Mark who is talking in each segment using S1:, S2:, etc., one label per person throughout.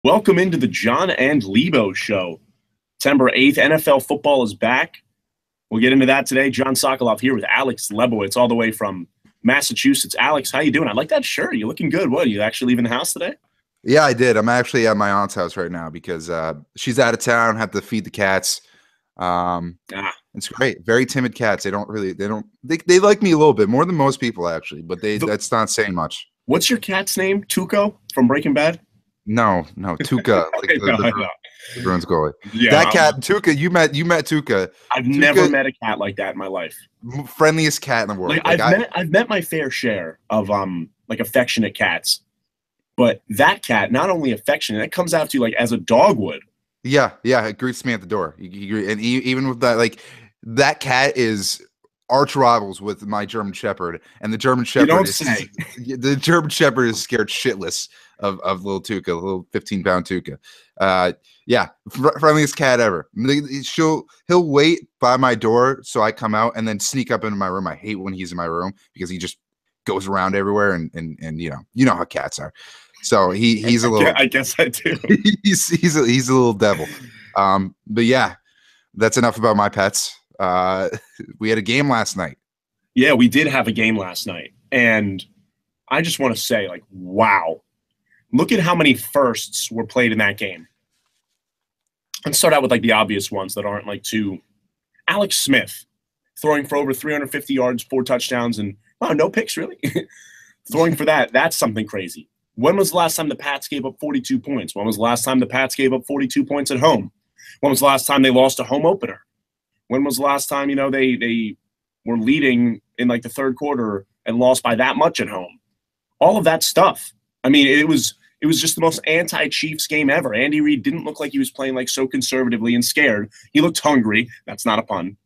S1: Welcome into the Jon and Lebo show. September 8th, NFL football is back. We'll get into that today. John Sokoloff here with Alex Lebowitz, all the way from Massachusetts. Alex, how you doing? I like that shirt. You're looking good. What, are you actually leaving the house today?
S2: Yeah, I did. I'm actually at my aunt's house right now because she's out of town. Have to feed the cats. It's great. Very timid cats. They like me a little bit more than most people actually, but that's not saying much.
S1: What's your cat's name? Tuco from Breaking Bad?
S2: No, Tuca, like the Bruins goalie.
S1: Yeah,
S2: that cat, Tuca. You met Tuca.
S1: I've never met a cat like that in my life.
S2: Friendliest cat in the world.
S1: I've met my fair share of like affectionate cats, but that cat, not only affectionate, it comes out to you like as a dog would.
S2: Yeah, it greets me at the door. And even with that, like that cat is arch rivals with my German Shepherd, and the German Shepherd the German Shepherd is scared shitless of little Tuca, little 15-pound Tuca. Friendliest cat ever. He'll wait by my door so I come out and then sneak up into my room. I hate when he's in my room because he just goes around everywhere and you know how cats are. So he's a little.
S1: I guess I do.
S2: he's a little devil. But yeah, that's enough about my pets. We had a game last night.
S1: Yeah, we did have a game last night, and I just want to say, like, wow. Look at how many firsts were played in that game. Let's start out with like the obvious ones that aren't like too. Alex Smith throwing for over 350 yards, 4 touchdowns, and wow, no picks really. Throwing for that's something crazy. When was the last time the Pats gave up 42 points? When was the last time the Pats gave up 42 points at home? When was the last time they lost a home opener? When was the last time, they were leading in like the third quarter and lost by that much at home? All of that stuff. I mean, it was just the most anti-Chiefs game ever. Andy Reid didn't look like he was playing like so conservatively and scared. He looked hungry. That's not a pun.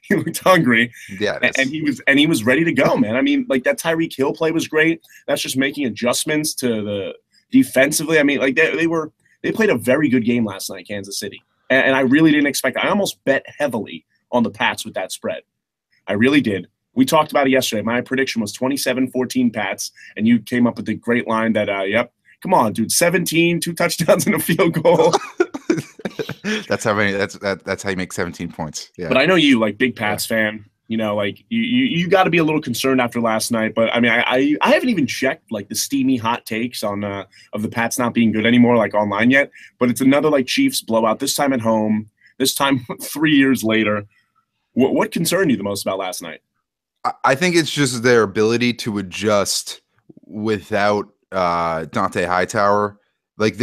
S1: He looked hungry.
S2: Yeah,
S1: and he was ready to go, man. I mean, like that Tyreek Hill play was great. That's just making adjustments to the defensively. I mean, like they played a very good game last night, Kansas City. And I really didn't expect it. I almost bet heavily on the Pats with that spread. I really did. We talked about it yesterday. My prediction was 27-14 Pats, and you came up with the great line that, yep, come on, dude, 17, 2 touchdowns and a field goal.
S2: That's how you make 17 points. Yeah.
S1: But I know you, like, big Pats fan. Like you got to be a little concerned after last night. But I mean, I haven't even checked like the steamy hot takes on of the Pats not being good anymore, like online yet. But it's another like Chiefs blowout. This time at home. This time 3 years later. What concerned you the most about last night?
S2: I think it's just their ability to adjust without Dante Hightower. Like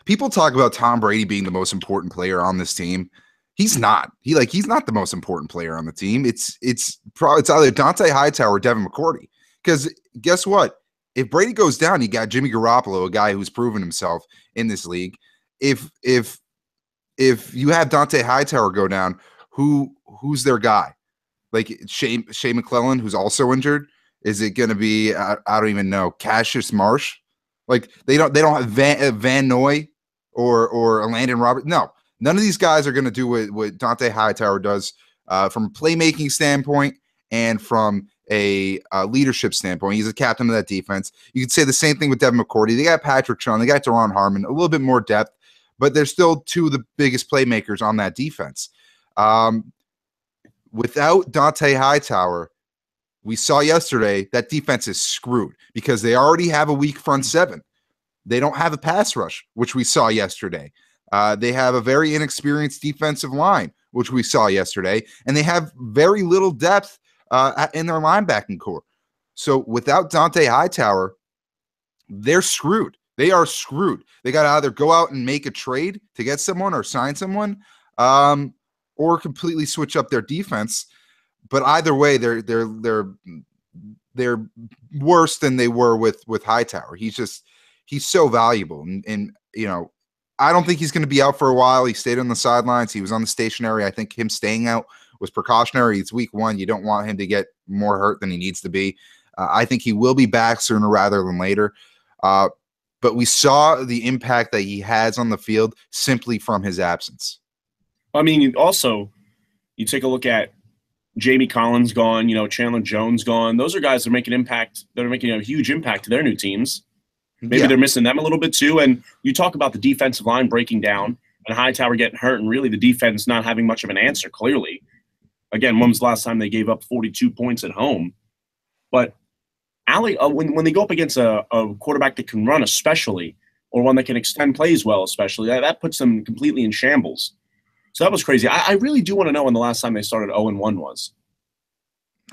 S2: people talk about Tom Brady being the most important player on this team. He's not. He's not the most important player on the team. It's either Dante Hightower or Devin McCourty. Because guess what? If Brady goes down, you got Jimmy Garoppolo, a guy who's proven himself in this league. If you have Dante Hightower go down, who's their guy? Like Shea McClellan, who's also injured. Is it going to be? I don't even know. Cassius Marsh. Like they don't have Van Noy or Landon Roberts. No, none of these guys are going to do what Dante Hightower does from a playmaking standpoint and from a leadership standpoint. He's a captain of that defense. You could say the same thing with Devin McCourty. They got Patrick Chung. They got Deron Harmon. A little bit more depth, but they're still 2 of the biggest playmakers on that defense. Without Dante Hightower, we saw yesterday that defense is screwed because they already have a weak front 7. They don't have a pass rush, which we saw yesterday. They have a very inexperienced defensive line, which we saw yesterday, and they have very little depth in their linebacking core. So without Dante Hightower, they're screwed. They are screwed. They got to either go out and make a trade to get someone or sign someone, or completely switch up their defense. But either way, they're worse than they were with Hightower. He's so valuable, and I don't think he's going to be out for a while. He stayed on the sidelines. He was on the stationary. I think him staying out was precautionary. It's week 1. You don't want him to get more hurt than he needs to be. I think he will be back sooner rather than later. But we saw the impact that he has on the field simply from his absence.
S1: I mean, also, you take a look at Jamie Collins gone, Chandler Jones gone. Those are guys that are making impact. They're making a huge impact to their new teams. Maybe they're missing them a little bit too. And you talk about the defensive line breaking down and Hightower getting hurt, and really the defense not having much of an answer, clearly. Again, when was the last time they gave up 42 points at home? But when they go up against a quarterback that can run especially, or one that can extend plays well especially, that puts them completely in shambles. So that was crazy. I really do want to know when the last time they started 0-1 was.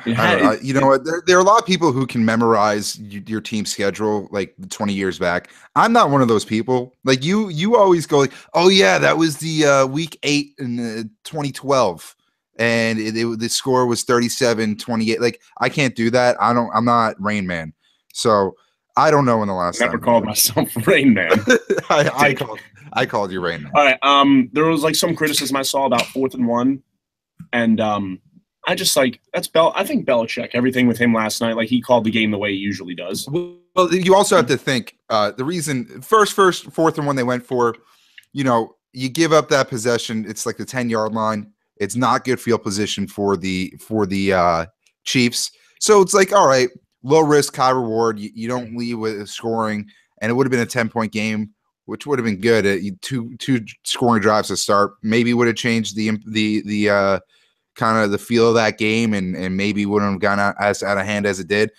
S2: You know what? There are a lot of people who can memorize your team schedule like 20 years back. I'm not one of those people. Like you always go like, oh yeah, that was the week 8 in 2012, and the score was 37-28. Like I can't do that. I'm not Rain Man, so I don't know when the last
S1: never
S2: time
S1: called myself Rain Man.
S2: I called you Rain Man.
S1: All right. There was like some criticism I saw about 4th and 1, and I just I think Belichick, everything with him last night, like he called the game the way he usually does.
S2: Well, you also have to think the reason first 4th and 1 they went for, you give up that possession. It's like the 10-yard line. It's not good field position for the Chiefs. So it's like, all right, low risk, high reward. You don't leave with scoring, and it would have been a 10-point game, which would have been good. Two scoring drives to start. Maybe would have changed the kind of the feel of that game, and maybe wouldn't have gone as out of hand as it did.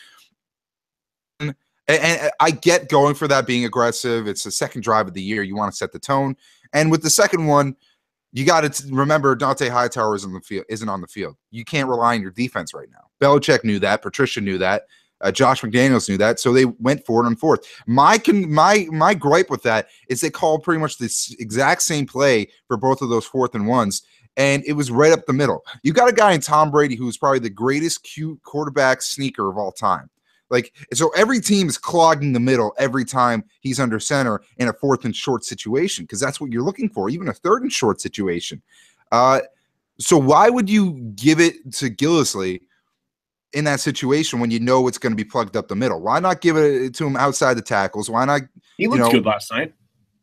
S2: And I get going for that, being aggressive. It's the second drive of the year. You want to set the tone. And with the second one, you got to remember Dante Hightower isn't on the field. You can't rely on your defense right now. Belichick knew that. Patricia knew that. Josh McDaniels knew that. So they went for it on 4th. My gripe with that is they called pretty much this exact same play for both of those 4th and 1s. And it was right up the middle. You got a guy in Tom Brady who's probably the greatest cute quarterback sneaker of all time. Like, so every team is clogging the middle every time he's under center in a 4th and short situation, because that's what you're looking for, even a 3rd and short situation. So why would you give it to Gillislee in that situation when you know it's going to be plugged up the middle? Why not give it to him outside the tackles? Why not?
S1: He looked good last night.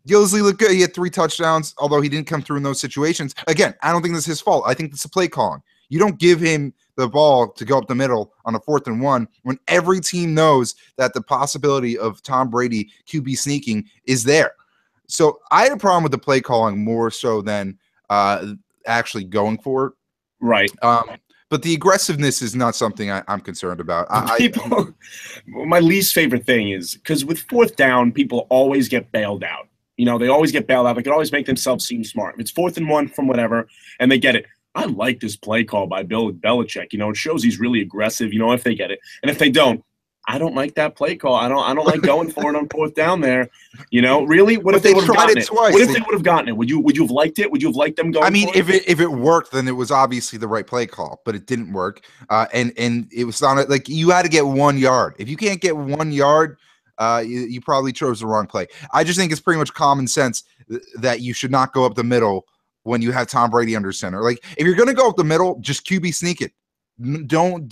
S2: Gillislee looked good. He had 3 touchdowns, although he didn't come through in those situations. Again, I don't think this is his fault. I think it's a play calling. You don't give him the ball to go up the middle on a 4th and 1 when every team knows that the possibility of Tom Brady QB sneaking is there. So I had a problem with the play calling more so than actually going for it.
S1: Right.
S2: But the aggressiveness is not something I'm concerned about.
S1: My least favorite thing is because with 4th down, people always get bailed out. They always get bailed out. They can always make themselves seem smart. If it's 4th and 1 from whatever, and they get it. I like this play call by Bill Belichick. It shows he's really aggressive, if they get it. And if they don't, I don't like that play call. I don't like going for it on 4th down there. Really? What if they would have gotten it? Twice. What if they would have gotten it? Would you have liked it? Would you have liked them going?
S2: I mean, if it worked, then it was obviously the right play call, but it didn't work. And it was not like you had to get 1 yard. If you can't get 1 yard, you probably chose the wrong play. I just think it's pretty much common sense that you should not go up the middle when you have Tom Brady under center. Like, if you're going to go up the middle, just QB sneak it. Don't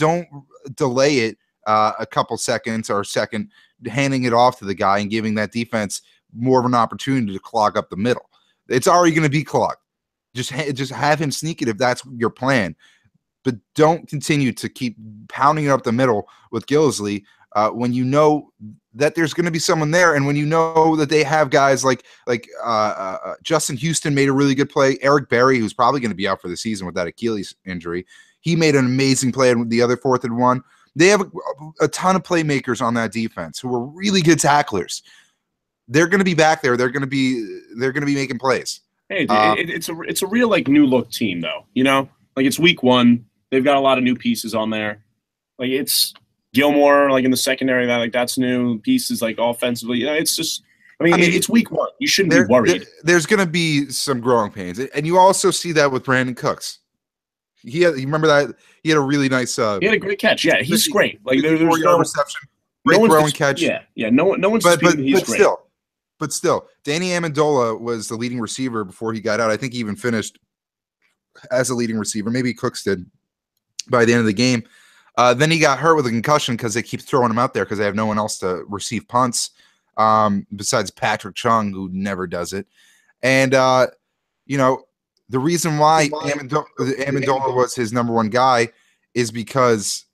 S2: delay it a couple seconds or a second, handing it off to the guy and giving that defense more of an opportunity to clog up the middle. It's already going to be clogged. Just have him sneak it if that's your plan. But don't continue to keep pounding it up the middle with Gillislee when you know that there's going to be someone there, and when you know that they have guys like Justin Houston made a really good play. Eric Berry, who's probably going to be out for the season with that Achilles injury, he made an amazing play in the other 4th and 1. They have a ton of playmakers on that defense who are really good tacklers. They're going to be back there. They're going to be making plays.
S1: Hey, it's a real new look team though. It's week 1. They've got a lot of new pieces on there. It's Gilmore, in the secondary, that's new pieces, offensively. It's just, it's week 1. You shouldn't be worried.
S2: There's going to be some growing pains, and you also see that with Brandon Cooks. You remember that he had a really nice.
S1: He had a great catch. Yeah, he's great. There's no
S2: reception, great throw and catch.
S1: Yeah. No one's disputing he's great.
S2: But still, Danny Amendola was the leading receiver before he got out. I think he even finished as a leading receiver. Maybe Cooks did by the end of the game. Then he got hurt with a concussion because they keep throwing him out there because they have no one else to receive punts besides Patrick Chung, who never does it. And, the reason why Amendola was his number 1 guy is because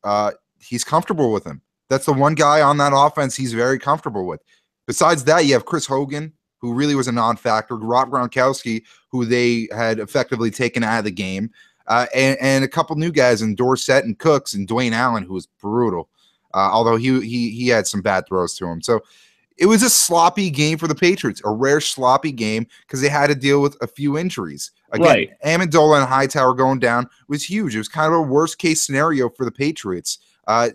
S2: he's comfortable with him. That's the one guy on that offense he's very comfortable with. Besides that, you have Chris Hogan, who really was a non-factor, Rob Gronkowski, who they had effectively taken out of the game, and a couple new guys in Dorsett and Cooks and Dwayne Allen, who was brutal, although he had some bad throws to him. So it was a sloppy game for the Patriots, a rare sloppy game because they had to deal with a few injuries. Again,
S1: Right.
S2: Amendola and Hightower going down was huge. It was kind of a worst-case scenario for the Patriots.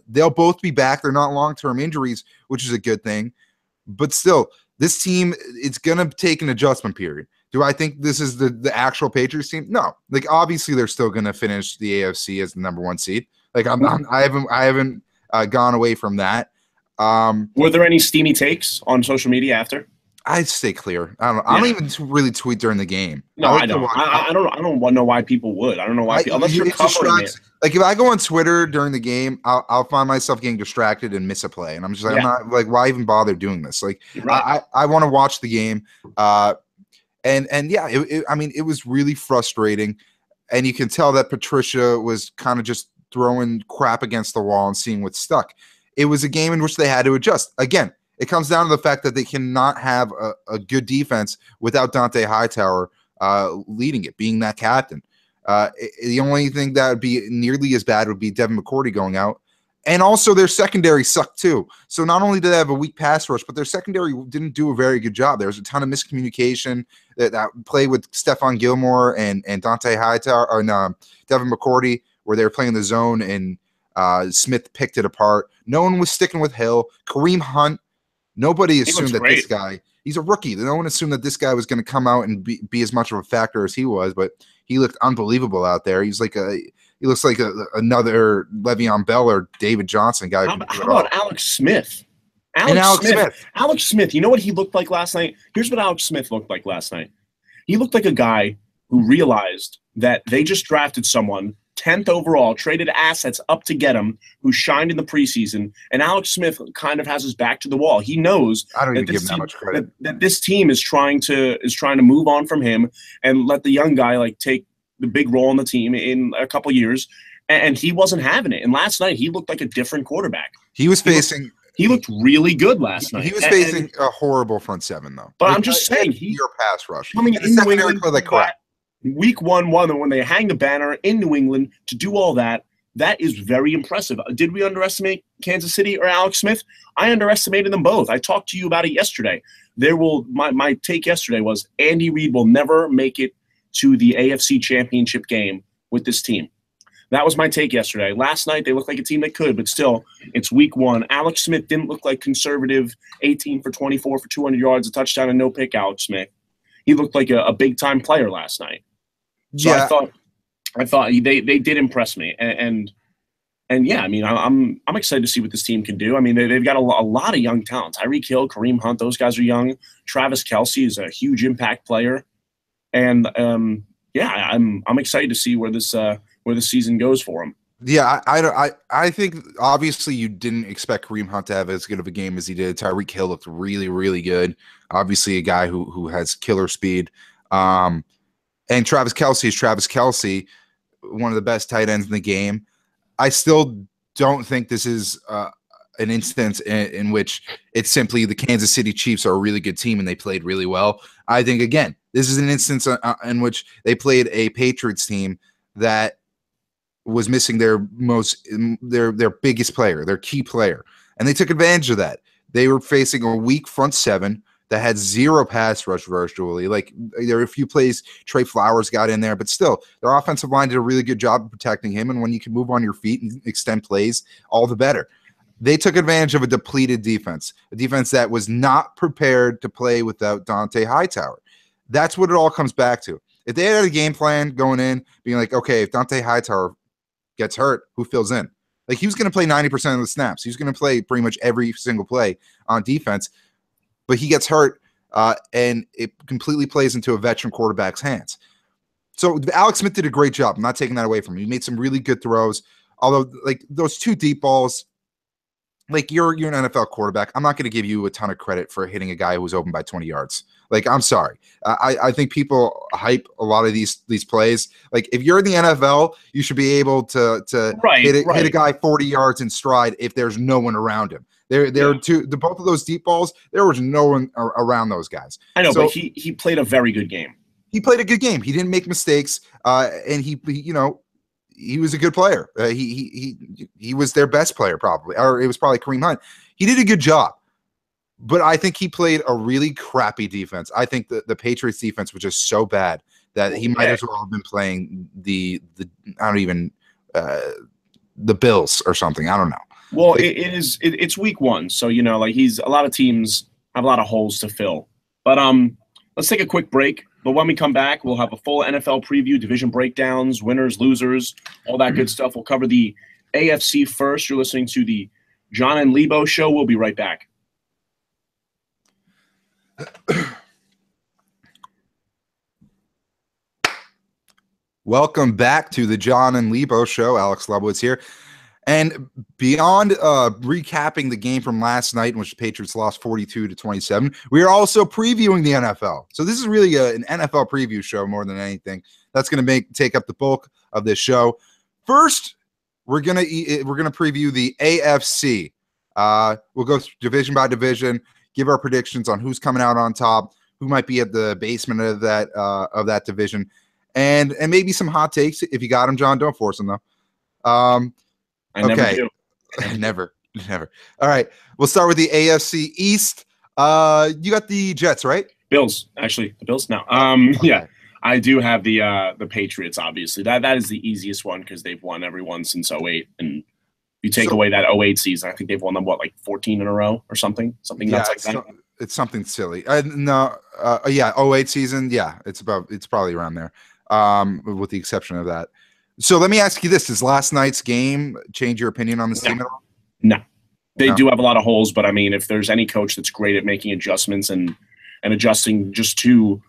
S2: They'll both be back. They're not long-term injuries, which is a good thing. But still, this team, it's going to take an adjustment period. Do I think this is the actual Patriots team? No. Like, obviously, they're still going to finish the AFC as the number 1 seed. Like, I haven't gone away from that.
S1: Were there any steamy takes on social media after?
S2: I'd stay clear. I don't even really tweet during the game.
S1: No, I don't. I don't know why people would. I don't know why people, unless you're covering it.
S2: Like if I go on Twitter during the game, I'll find myself getting distracted and miss a play, and I'm just like, I'm not like, why even bother doing this? Like, right. I want to watch the game, and yeah, I mean, it was really frustrating, and you can tell that Patricia was kind of just throwing crap against the wall and seeing what stuck. It was a game in which they had to adjust. Again, it comes down to the fact that they cannot have a good defense without Dante Hightower leading it, being that captain. The only thing that would be nearly as bad would be Devin McCourty going out. And also their secondary sucked too. So not only did they have a weak pass rush, but their secondary didn't do a very good job. There was a ton of miscommunication that play with Stephon Gilmore and Dante Hightower or Devin McCourty, where they were playing the zone and Smith picked it apart. No one was sticking with Hill. Kareem Hunt, nobody assumed that this guy, he's a rookie. No one assumed that this guy was going to come out and be as much of a factor as he was, but he looked unbelievable out there. He looks like another Le'Veon Bell or David Johnson guy.
S1: How about Alex Smith? Alex Smith, you know what he looked like last night? Here's what Alex Smith looked like last night. He looked like a guy who realized that they just drafted someone 10th overall, traded assets up to get him, who shined in the preseason, and Alex Smith kind of has his back to the wall. He knows
S2: I don't even give him that much credit.
S1: That this team is trying to move on from him and let the young guy like take the big role on the team in a couple years, and he wasn't having it. And last night he looked like a different quarterback.
S2: He
S1: looked really good last night.
S2: He was facing a horrible front seven though.
S1: But I'm just saying,
S2: your pass rush
S1: coming in New England like crap. Week 1, when they hang the banner in New England to do all that, that is very impressive. Did we underestimate Kansas City or Alex Smith? I underestimated them both. I talked to you about it yesterday. My take yesterday was Andy Reid will never make it to the AFC Championship game with this team. That was my take yesterday. Last night, they looked like a team that could, but still, it's week 1. Alex Smith didn't look like conservative 18 for 24 for 200 yards, a touchdown, and no pick Alex Smith. He looked like a big-time player last night. So yeah. I thought they did impress me, and yeah, I mean, I'm excited to see what this team can do. I mean, they've got a lot of young talent. Tyreek Hill, Kareem Hunt, those guys are young. Travis Kelce is a huge impact player, and yeah, I'm excited to see where the season goes for him.
S2: Yeah, I think obviously you didn't expect Kareem Hunt to have as good of a game as he did. Tyreek Hill looked really, really good. Obviously, a guy who has killer speed. And Travis Kelce is Travis Kelce, one of the best tight ends in the game. I still don't think this is an instance in which it's simply the Kansas City Chiefs are a really good team and they played really well. I think, again, this is an instance in which they played a Patriots team that was missing their biggest player, their key player, and they took advantage of that. They were facing a weak front seven that had zero pass rush virtually. Like, there were a few plays Trey Flowers got in there, but still, their offensive line did a really good job of protecting him, and when you can move on your feet and extend plays, all the better. They took advantage of a depleted defense, a defense that was not prepared to play without Dante Hightower. That's what it all comes back to. If they had a game plan going in, being like, okay, if Dante Hightower gets hurt, who fills in? Like, he was going to play 90% of the snaps. He was going to play pretty much every single play on defense, but he gets hurt, and it completely plays into a veteran quarterback's hands. So Alex Smith did a great job. I'm not taking that away from him. He made some really good throws, although, like, those 2 deep balls, like, you're an NFL quarterback. I'm not going to give you a ton of credit for hitting a guy who was open by 20 yards. Like, I'm sorry. I think people hype a lot of these plays. Like, if you're in the NFL, you should be able to hit a guy 40 yards in stride if there's no one around him. They're both of those deep balls. There was no one around those guys.
S1: I know, but he played a very good game.
S2: He played a good game. He didn't make mistakes, and he was a good player. He was their best player probably, or it was probably Kareem Hunt. He did a good job, but I think he played a really crappy defense. I think the Patriots defense was just so bad that he might as well have been playing the Bills or something. I don't know.
S1: Well, it's week 1, so a lot of teams have a lot of holes to fill. But let's take a quick break. But when we come back, we'll have a full NFL preview, division breakdowns, winners, losers, all that good stuff. We'll cover the AFC first. You're listening to the Jon and Lebo show. We'll be right back.
S2: Welcome back to the Jon and Lebo show. Alex Lebowitz here. And beyond recapping the game from last night in which the Patriots lost 42-27, we are also previewing the NFL. So this is really an NFL preview show more than anything. That's going to take up the bulk of this show. First, we're gonna preview the AFC. We'll go division by division, give our predictions on who's coming out on top, who might be at the basement of that division, and maybe some hot takes if you got them, John. Don't force them though.
S1: I never do.
S2: Never. All right. We'll start with the AFC East. You got the Jets, right?
S1: Bills. Actually, the Bills? No. Yeah. I do have the Patriots, obviously. That is the easiest one because they've won every one since 08. And if you take away that 08 season, I think they've won them, 14 in a row or something? Something nuts like that?
S2: It's something silly. No. 08 season. Yeah. It's probably around there, with the exception of that. So let me ask you this. Does last night's game change your opinion on this team at all?
S1: No. They do have a lot of holes, but, I mean, if there's any coach that's great at making adjustments and adjusting just to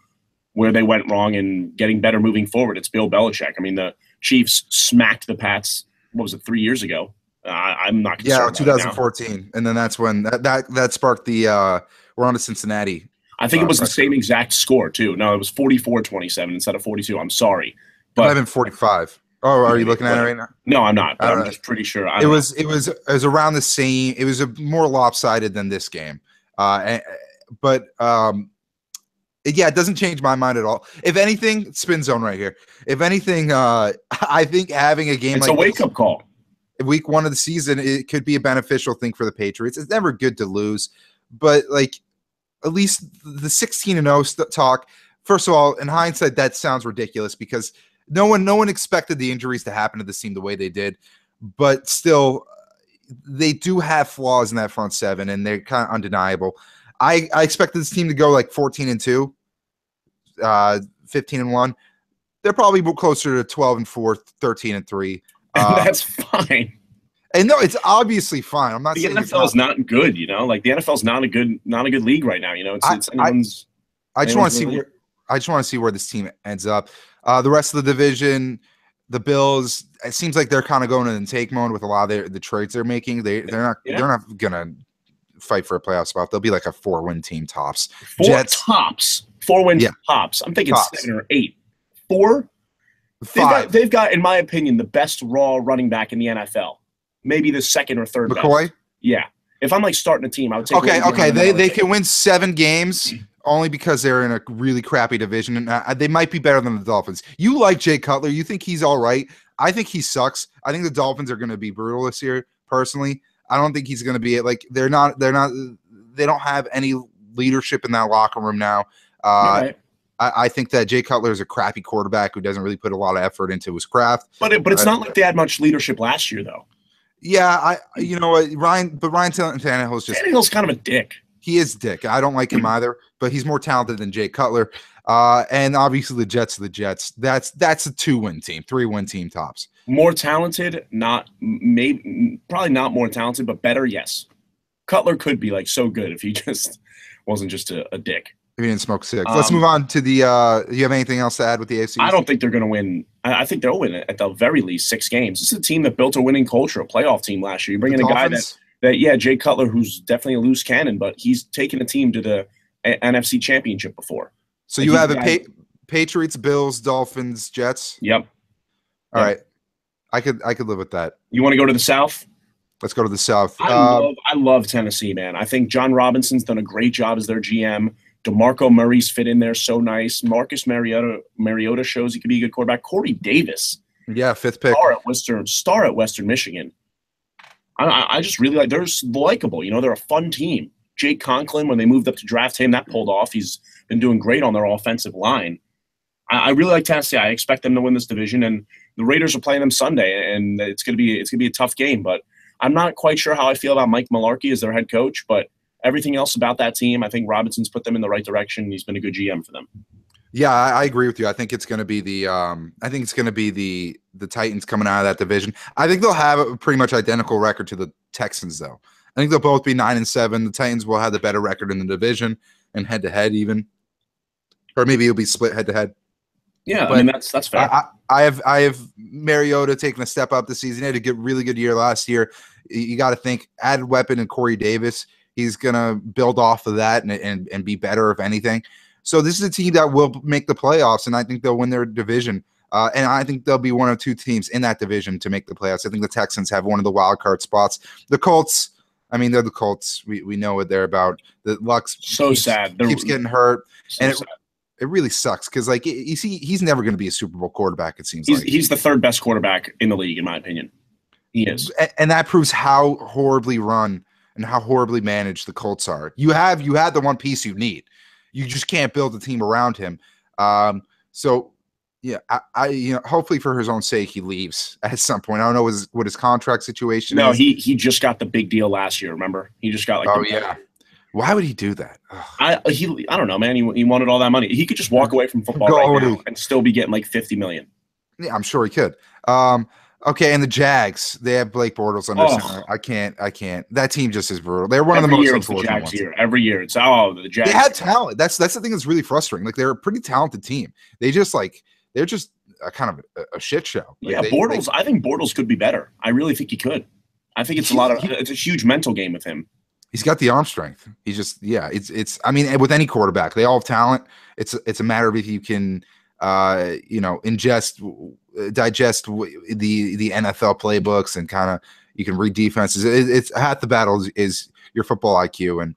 S1: where they went wrong and getting better moving forward, it's Bill Belichick. I mean, the Chiefs smacked the Pats, 3 years ago? I'm not concerned.
S2: 2014. And then that's when that sparked the we're on to Cincinnati.
S1: I think it was the same exact score, too. No, it was 44-27 instead of 42. I'm sorry. But
S2: I've been 45. Oh, are you looking at it right now?
S1: No, I'm not. I'm just pretty sure.
S2: It was around the same. It was more lopsided than this game. It doesn't change my mind at all. If anything, spin zone right here. If anything, I think having a game
S1: it's a wake-up call.
S2: Week 1 of the season, it could be a beneficial thing for the Patriots. It's never good to lose, but at least the 16-0 talk. First of all, in hindsight, that sounds ridiculous because no one expected the injuries to happen to this team the way they did, but still, they do have flaws in that front seven, and they're kind of undeniable. I expected this team to go 14-2, 15-1. They're probably closer to 12-4, 13-3.
S1: That's fine.
S2: And no, it's obviously fine. I'm not saying
S1: the NFL is not good. The NFL is not a good league right now. It's anyone's.
S2: I just want to see where. I just want to see where this team ends up. The rest of the division, the Bills, it seems like they're kind of going in take mode with a lot of the trades they're making. They're not gonna fight for a playoff spot. They'll be like a 4-win team tops.
S1: 4-win tops. I'm thinking tops. 7 or 8. 4.
S2: 5.
S1: They've got, in my opinion, the best raw running back in the NFL. Maybe the second or third
S2: McCoy?
S1: best. Yeah. If I'm starting a team, I would take.
S2: Okay. They can win 7 games. Only because they're in a really crappy division, and they might be better than the Dolphins. You like Jay Cutler. You think he's all right. I think he sucks. I think the Dolphins are going to be brutal this year, personally. I don't think he's going to be they don't have any leadership in that locker room now.
S1: Right.
S2: I think that Jay Cutler is a crappy quarterback who doesn't really put a lot of effort into his craft.
S1: But it's not like they had much leadership last year, though.
S2: Yeah, you know what, Ryan Tannehill's
S1: Tannehill's kind of a dick.
S2: He is dick. I don't like him either, but he's more talented than Jay Cutler. And obviously the Jets are the Jets. That's a 2-win team, 3-win team tops.
S1: More talented, probably not more talented, but better, yes. Cutler could be so good if he just wasn't just a dick.
S2: If he didn't smoke cigs. Let's move on to the you have anything else to add with the AFC?
S1: I don't think they're going to win. I think they'll win at the very least 6 games. This is a team that built a winning culture, a playoff team last year. You bring in a guy Jay Cutler, who's definitely a loose cannon, but he's taken a team to the NFC Championship before.
S2: So you have Patriots, Bills, Dolphins, Jets?
S1: Yep.
S2: All right. I could live with that.
S1: You want to go to the South?
S2: Let's go to the South.
S1: I love Tennessee, man. I think John Robinson's done a great job as their GM. DeMarco Murray's fit in there so nice. Marcus Mariota shows he could be a good quarterback. Corey Davis,
S2: yeah, 5th pick.
S1: Star at Western Michigan. I just really they're likable. You know, they're a fun team. Jake Conklin, when they moved up to draft him, that pulled off. He's been doing great on their offensive line. I really like Tennessee. I expect them to win this division, and the Raiders are playing them Sunday, and it's gonna be a tough game. But I'm not quite sure how I feel about Mike Mularkey as their head coach, but everything else about that team, I think Robinson's put them in the right direction. He's been a good GM for them.
S2: Yeah, I agree with you. I think it's going to be the Titans coming out of that division. I think they'll have a pretty much identical record to the Texans, though. I think they'll both be 9-7. The Titans will have the better record in the division and head-to-head even, or maybe it'll be split head-to-head.
S1: Yeah, but I mean that's fair.
S2: I have Mariota taking a step up this season. He had a really good year last year. You got to think added weapon in Corey Davis. He's gonna build off of that and be better if anything. So this is a team that will make the playoffs, and I think they'll win their division. And I think they'll be one of 2 teams in that division to make the playoffs. I think the Texans have one of the wild card spots. The Colts, I mean, they're the Colts. We know what they're about. The Lux keeps getting hurt, and it really sucks because, like, you see, he's never going to be a Super Bowl quarterback. It seems
S1: he's the 3rd best quarterback in the league, in my opinion. He is,
S2: and that proves how horribly run and how horribly managed the Colts are. You had the one piece you need. You just can't build a team around him. So yeah, I hopefully for his own sake he leaves at some point. I don't know what his contract situation is.
S1: No, he just got the big deal last year. Remember, he just got
S2: yeah. Why would he do that?
S1: I don't know, man. He wanted all that money. He could just walk away from football right now and still be getting like $50 million.
S2: Yeah, I'm sure he could. Okay, and the Jags, they have Blake Bortles under center. I can't. That team just is brutal. They're one of the most unfortunate ones.
S1: Every year, it's the Jags.
S2: They had talent. That's the thing that's really frustrating. Like, they're a pretty talented team. They're just a kind of a shit show.
S1: Like, Bortles. I think Bortles could be better. I really think he could. I think it's it's a huge mental game with him.
S2: He's got the arm strength. He's just it's. I mean, with any quarterback, they all have talent. It's a matter of if you can digest the NFL playbooks and kind of you can read defenses. It's half the battle is your football IQ, and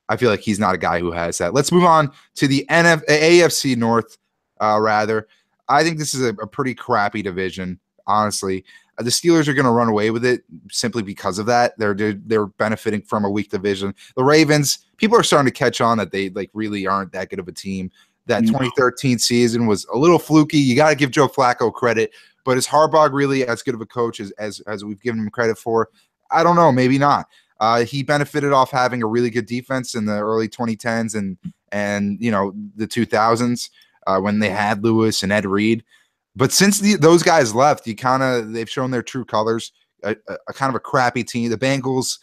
S2: I feel like he's not a guy who has that. Let's move on to the AFC North. Rather, I think this is a pretty crappy division. Honestly, the Steelers are going to run away with it simply because of that. They're benefiting from a weak division. The Ravens, people are starting to catch on that they really aren't that good of a team. That 2013 season was a little fluky. You got to give Joe Flacco credit, but is Harbaugh really as good of a coach as we've given him credit for? I don't know, maybe not. He benefited off having a really good defense in the early 2010s and the 2000s when they had Lewis and Ed Reed. But since those guys left, they've shown their true colors. A kind of a crappy team. The Bengals,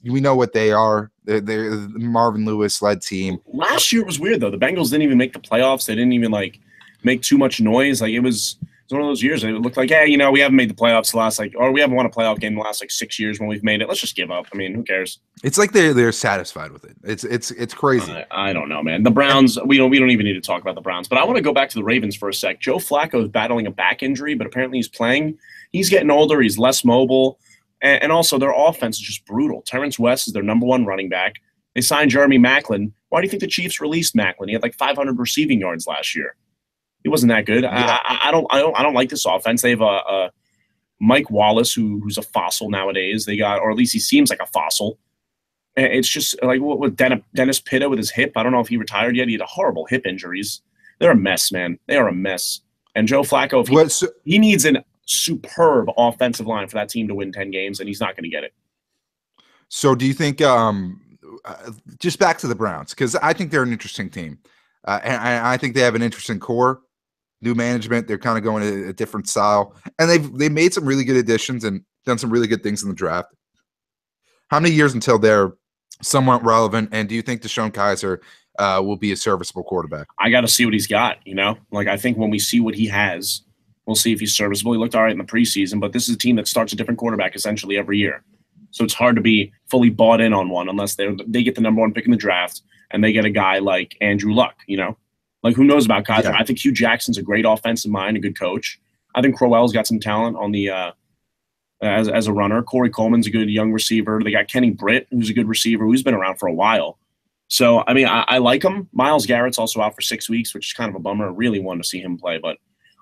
S2: we know what they are. They're the Marvin Lewis-led team.
S1: Last year was weird, though. The Bengals didn't even make the playoffs. They didn't even, make too much noise. It was one of those years. It looked like, hey, we haven't made the playoffs the last, or we haven't won a playoff game in the last, 6 years when we've made it. Let's just give up. I mean, who cares? It's
S2: like they're satisfied with it. It's crazy.
S1: I don't know, man. The Browns, we don't even need to talk about the Browns. But I want to go back to the Ravens for a sec. Joe Flacco is battling a back injury, but apparently he's playing. He's getting older. He's less mobile. And also, their offense is just brutal. Terrence West is their number 1 running back. They signed Jeremy Maclin. Why do you think the Chiefs released Maclin? He had 500 receiving yards last year. He wasn't that good. Yeah. I don't like this offense. They have a Mike Wallace who's a fossil nowadays. They got, or at least he seems like a fossil. And it's just what with Dennis Pitta with his hip. I don't know if he retired yet. He had horrible hip injuries. They're a mess, man. They are a mess. And Joe Flacco, he needs an superb offensive line for that team to win 10 games, and he's not going to get it.
S2: So do you think just back to the Browns, because I think they're an interesting team, and I think they have an interesting core, new management. They're kind of going a different style, and they've made some really good additions and done some really good things in the draft. How many years until they're somewhat relevant, and do you think Deshaun Kaiser will be a serviceable quarterback? I
S1: got to see what he's got, I think when we see what he has, we'll see if he's serviceable. He looked all right in the preseason, but this is a team that starts a different quarterback essentially every year. So it's hard to be fully bought in on one unless they get the number 1 pick in the draft and they get a guy like Andrew Luck, who knows about Kaiser? Yeah. I think Hugh Jackson's a great offensive mind, a good coach. I think Crowell's got some talent on the as a runner. Corey Coleman's a good young receiver. They got Kenny Britt, who's a good receiver, who's been around for a while. So, I mean, I like him. Myles Garrett's also out for 6 weeks, which is kind of a bummer. I really wanted to see him play, but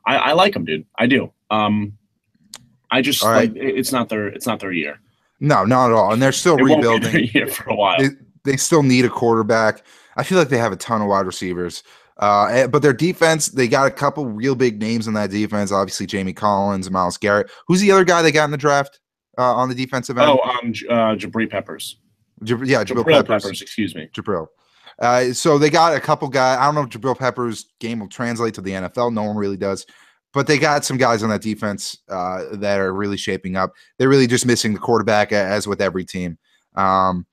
S1: I like him, dude. I do. I just like it's not their year.
S2: No, not at all. And they're still rebuilding.
S1: Won't be their year for a while.
S2: They still need a quarterback. I feel like they have a ton of wide receivers. But their defense, they got a couple real big names in that defense. Obviously, Jamie Collins, Myles Garrett. Who's the other guy they got in the draft on the defensive end?
S1: Jabri Peppers.
S2: Jabril
S1: Peppers. Excuse me.
S2: Jabril. So they got a couple guys. I don't know if Jabril Peppers' game will translate to the NFL. No one really does. But they got some guys on that defense that are really shaping up. They're really just missing the quarterback, as with every team. And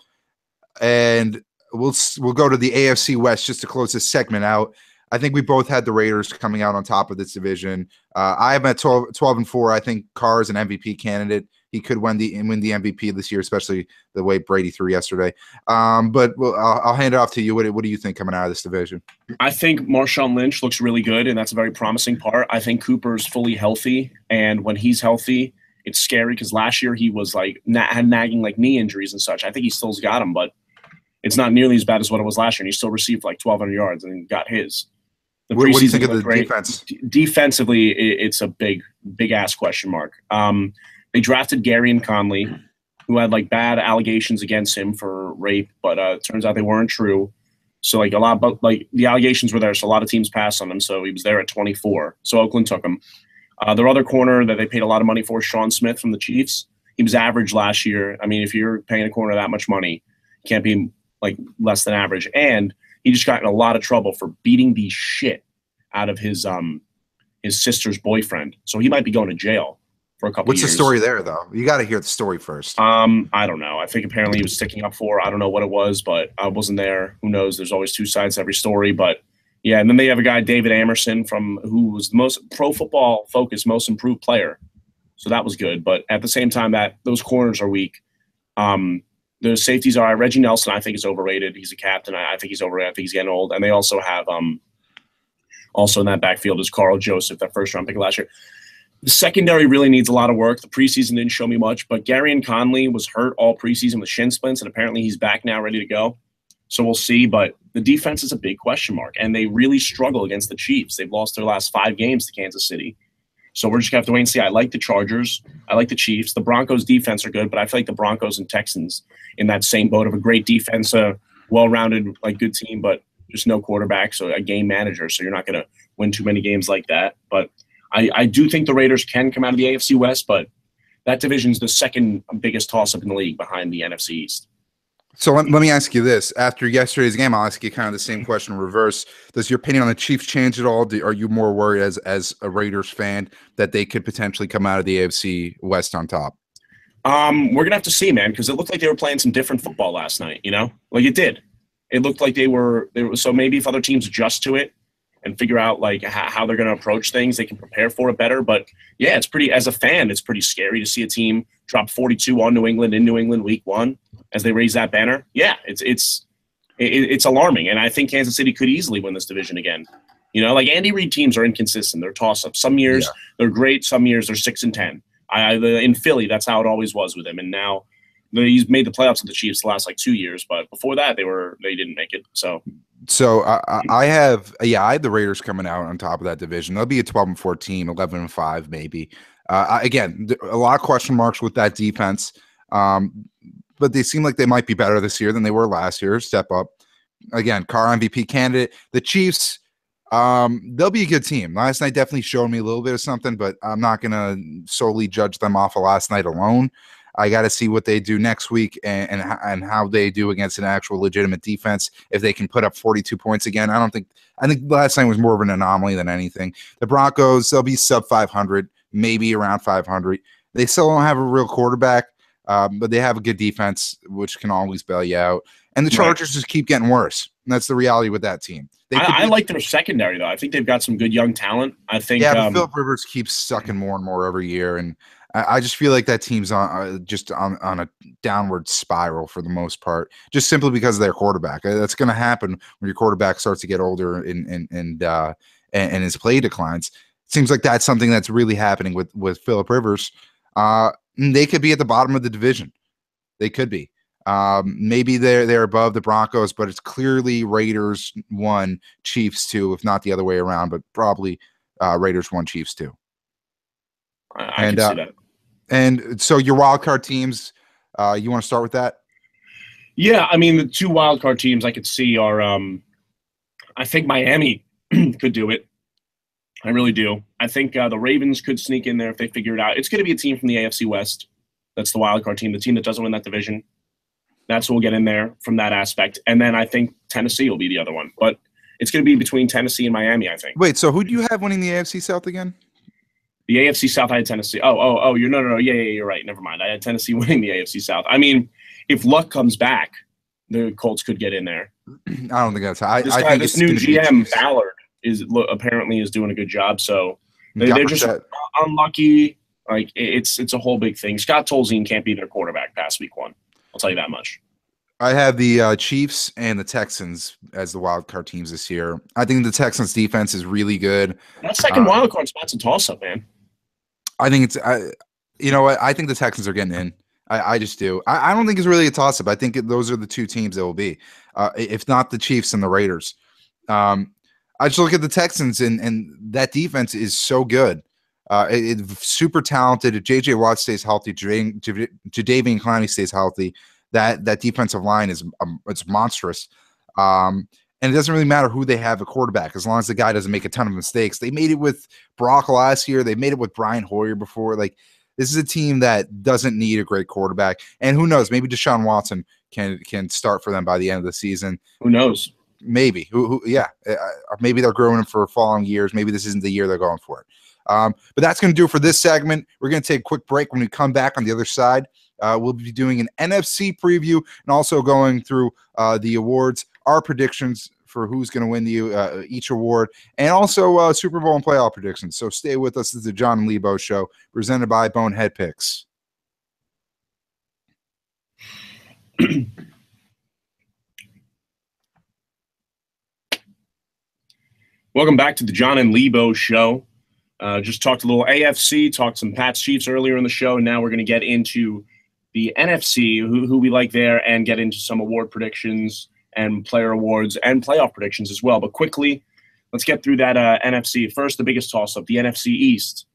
S2: we'll go to the AFC West just to close this segment out. I think we both had the Raiders coming out on top of this division. I am at 12-4. I think Carr is an MVP candidate. He could win the MVP this year, especially the way Brady threw yesterday. But I'll hand it off to you. What do you think coming out of this division?
S1: I think Marshawn Lynch looks really good, and that's a very promising part. I think Cooper's fully healthy, and when he's healthy, it's scary because last year he was like had nagging like knee injuries and such. I think he still's got them, but it's not nearly as bad as what it was last year. And he still received like 1,200 yards and got his.
S2: What do you think of the defense?
S1: Defensively, it's a big ass question mark. They drafted Gary Conley, who had like bad allegations against him for rape, but it turns out they weren't true. So like the allegations were there, so a lot of teams passed on him. So he was there at 24. So Oakland took him. Their other corner that they paid a lot of money for, Sean Smith from the Chiefs. He was average last year. I mean, if you're paying a corner that much money, you can't be like less than average. And he just got in a lot of trouble for beating the shit out of his sister's boyfriend. So he might be going to jail for a couple
S2: What's
S1: years.
S2: The story there, though? You got to hear the story first.
S1: I don't know. I think apparently he was sticking up for her. I don't know what it was, but I wasn't there. Who knows? There's always two sides to every story. But yeah, and then they have a guy, David Amerson, who was the most Pro Football Focus, most improved player. So that was good. But at the same time, that those corners are weak. The safeties are Reggie Nelson. I think is overrated. He's a captain. I think he's overrated. I think he's getting old. And they also have also in that backfield is Carl Joseph, that first round pick last year. The secondary really needs a lot of work. The preseason didn't show me much, but Gary Conley was hurt all preseason with shin splints, and apparently he's back now, ready to go. So we'll see. But the defense is a big question mark, and they really struggle against the Chiefs. They've lost their last 5 games to Kansas City. So we're just going to have to wait and see. I like the Chargers. I like the Chiefs. The Broncos' defense are good, but I feel like the Broncos and Texans in that same boat of a great defense, a well-rounded, like good team, but just no quarterback, so a game manager. So you're not going to win too many games like that. But I do think the Raiders can come out of the AFC West, but that division's the second biggest toss-up in the league behind the NFC East.
S2: So let me ask you this. After yesterday's game, I'll ask you kind of the same question in reverse. Does your opinion on the Chiefs change at all? Are you more worried as a Raiders fan that they could potentially come out of the AFC West on top?
S1: We're going to have to see, man, because it looked like they were playing some different football last night, you know? Like it did. It looked like they were so maybe if other teams adjust to it and figure out like how they're going to approach things, they can prepare for it better. But yeah, it's pretty, as a fan, it's pretty scary to see a team drop 42 on New England in New England week 1 as they raise that banner. Yeah, it's alarming. And I think Kansas City could easily win this division again. You know, like Andy Reid teams are inconsistent. They're toss-ups. Some years they're great. Some years they're 6-10. In Philly, that's how it always was with him. And now he's made the playoffs with the Chiefs the last like 2 years, but before that they didn't make it. So
S2: I had the Raiders coming out on top of that division. They'll be a 12-4 team, 11-5 maybe. Again, a lot of question marks with that defense, but they seem like they might be better this year than they were last year. Step up. Again, Carr MVP candidate. The Chiefs, they'll be a good team. Last night definitely showed me a little bit of something, but I'm not going to solely judge them off of last night alone. I got to see what they do next week and how they do against an actual legitimate defense. If they can put up 42 points again, I think last night was more of an anomaly than anything. The Broncos, they'll be sub 500, maybe around 500. They still don't have a real quarterback, but they have a good defense, which can always bail you out. And the Chargers just keep getting worse. And that's the reality with that team.
S1: I like their secondary, though. I think they've got some good young talent. I think,
S2: but Philip Rivers keeps sucking more and more every year, and I just feel like that team's on a downward spiral for the most part, just simply because of their quarterback. That's going to happen when your quarterback starts to get older and his play declines. It seems like that's something that's really happening with Philip Rivers. They could be at the bottom of the division. They could be. Maybe they're above the Broncos, but it's clearly Raiders 1, Chiefs 2, if not the other way around, but probably Raiders 1, Chiefs 2.
S1: I can see that.
S2: And so your wild card teams, you want to start with that?
S1: Yeah, I mean, the 2 wild card teams I could see are I think Miami could do it. I really do. I think the Ravens could sneak in there if they figure it out. It's going to be a team from the AFC West. That's the wild card team, the team that doesn't win that division. That's who will get in there from that aspect. And then I think Tennessee will be the other one. But it's going to be between Tennessee and Miami, I think.
S2: Wait, so who do you have winning the AFC South again?
S1: The AFC South, I had Tennessee. Oh, you're no. Yeah, you're right. Never mind. I had Tennessee winning the AFC South. I mean, if Luck comes back, the Colts could get in there.
S2: I don't think that's how. I think
S1: this new GM, Ballard, apparently is doing a good job. So they're just unlucky. Like, it's a whole big thing. Scott Tolzien can't be their quarterback past week 1. I'll tell you that much.
S2: I have the Chiefs and the Texans as the wild card teams this year. I think the Texans defense is really good.
S1: That second wild card spot's a toss-up, man.
S2: I think it's you know what? I think the Texans are getting in. I just do. I don't think it's really a toss-up. I think those are the 2 teams that will be, if not the Chiefs and the Raiders. I just look at the Texans, and that defense is so good. It's super talented. If J.J. Watt stays healthy, Jadeveon Clowney stays healthy, that defensive line is it's monstrous. And it doesn't really matter who they have a quarterback, as long as the guy doesn't make a ton of mistakes. They made it with Brock last year. They made it with Brian Hoyer before. Like, this is a team that doesn't need a great quarterback. And who knows? Maybe Deshaun Watson can start for them by the end of the season.
S1: Who knows?
S2: Maybe. Yeah. Maybe they're growing him for following years. Maybe this isn't the year they're going for it. But that's going to do it for this segment. We're going to take a quick break. When we come back on the other side, we'll be doing an NFC preview and also going through the awards, our predictions for who's going to win each award, and also Super Bowl and playoff predictions. So stay with us. This is the Jon and Lebo Show, presented by Bonehead Picks.
S1: Welcome back to the Jon and Lebo Show. Just talked a little AFC, talked some Pats Chiefs earlier in the show, and now we're going to get into the NFC, who we like there, and get into some award predictions and player awards and playoff predictions as well. But quickly, let's get through that NFC. First, the biggest toss-up, the NFC East.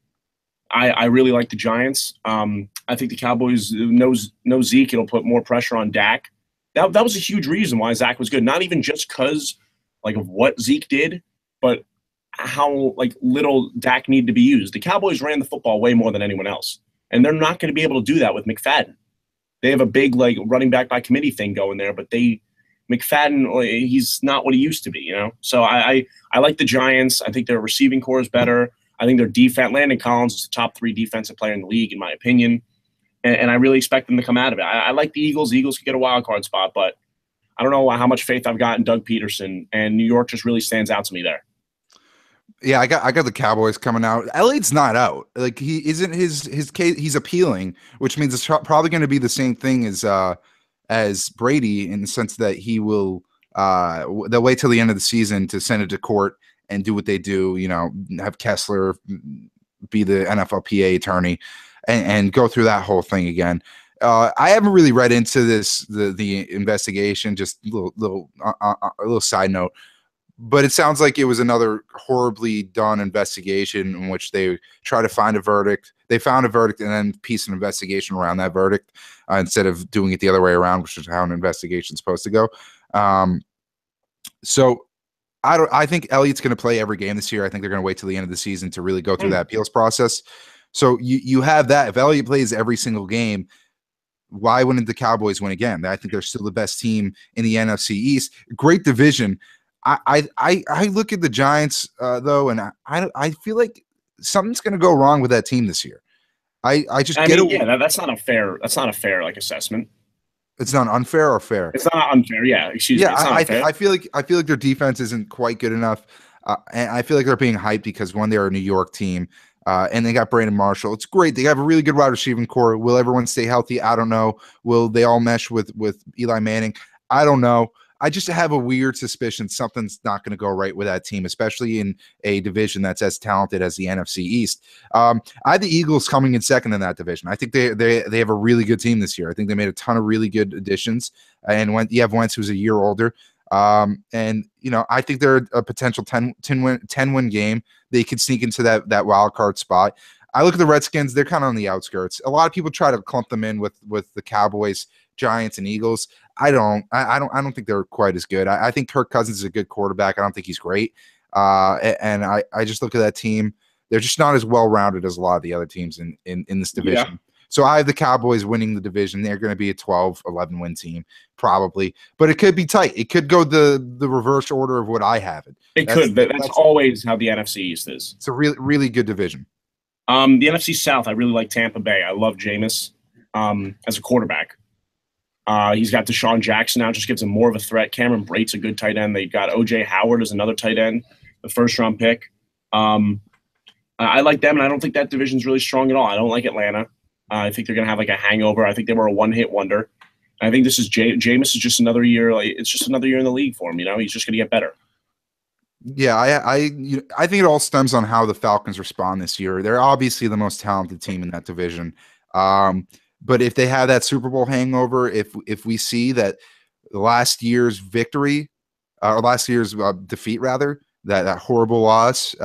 S1: I really like the Giants. I think the Cowboys know Zeke. It'll put more pressure on Dak. That was a huge reason why Zach was good. Not even just because of what Zeke did, but how little Dak needed to be used. The Cowboys ran the football way more than anyone else, and they're not going to be able to do that with McFadden. They have a big running back by committee thing going there, but McFadden, he's not what he used to be, you know. So I like the Giants. I think their receiving core is better. I think their defense, Landon Collins is the top 3 defensive player in the league, in my opinion, and I really expect them to come out of it. I like the Eagles. The Eagles could get a wild card spot, but I don't know how much faith I've got in Doug Peterson, and New York just really stands out to me there.
S2: Yeah, I got the Cowboys coming out. Elliott's not out. He isn't his case. He's appealing, which means it's probably going to be the same thing as Brady, in the sense that he will they'll wait till the end of the season to send it to court and do what they do. You know, have Kessler be the NFLPA attorney and go through that whole thing again. I haven't really read into the investigation. Just a little side note. But it sounds like it was another horribly done investigation in which they try to find a verdict. They found a verdict and then piece an investigation around that verdict instead of doing it the other way around, which is how an investigation is supposed to go. So I think Elliott's going to play every game this year. I think they're going to wait till the end of the season to really go through that appeals process. So you have that. If Elliott plays every single game, why wouldn't the Cowboys win again? I think they're still the best team in the NFC East. Great division. I look at the Giants though, and I feel like something's going to go wrong with that team this year. That's not a fair assessment. It's not unfair or fair.
S1: It's not unfair. Yeah, excuse me. It's not unfair.
S2: I feel like their defense isn't quite good enough, and I feel like they're being hyped because they're a New York team, and they got Brandon Marshall. It's great. They have a really good wide receiving core. Will everyone stay healthy? I don't know. Will they all mesh with Eli Manning? I don't know. I just have a weird suspicion something's not going to go right with that team, especially in a division that's as talented as the NFC East. I have the Eagles coming in second in that division. I think they have a really good team this year. I think they made a ton of really good additions. And when you have Wentz, who's a year older, and I think they're a potential 10 win game. They could sneak into that wild card spot. I look at the Redskins; they're kind of on the outskirts. A lot of people try to clump them in with the Cowboys, Giants, and Eagles. I don't think they're quite as good. I think Kirk Cousins is a good quarterback. I don't think he's great. And I just look at that team. They're just not as well rounded as a lot of the other teams in this division. Yeah. So I have the Cowboys winning the division. They're going to be a 12-11 win team, probably. But it could be tight. It could go the reverse order of what I have it.
S1: It could. That's always how the NFC East is.
S2: It's a really, really good division.
S1: The NFC South, I really like Tampa Bay. I love Jameis as a quarterback. He's got Deshaun Jackson now, just gives him more of a threat. Cameron Brate's a good tight end. They got O.J. Howard as another tight end, the first-round pick. I like them, and I don't think that division's really strong at all. I don't like Atlanta. I think they're going to have like a hangover. I think they were a one-hit wonder. I think this is Jameis is just another year. It's just another year in the league for him. He's just going to get better.
S2: Yeah, I think it all stems on how the Falcons respond this year. They're obviously the most talented team in that division. But if they have that Super Bowl hangover, if we see that last year's victory, or last year's defeat rather, that horrible loss,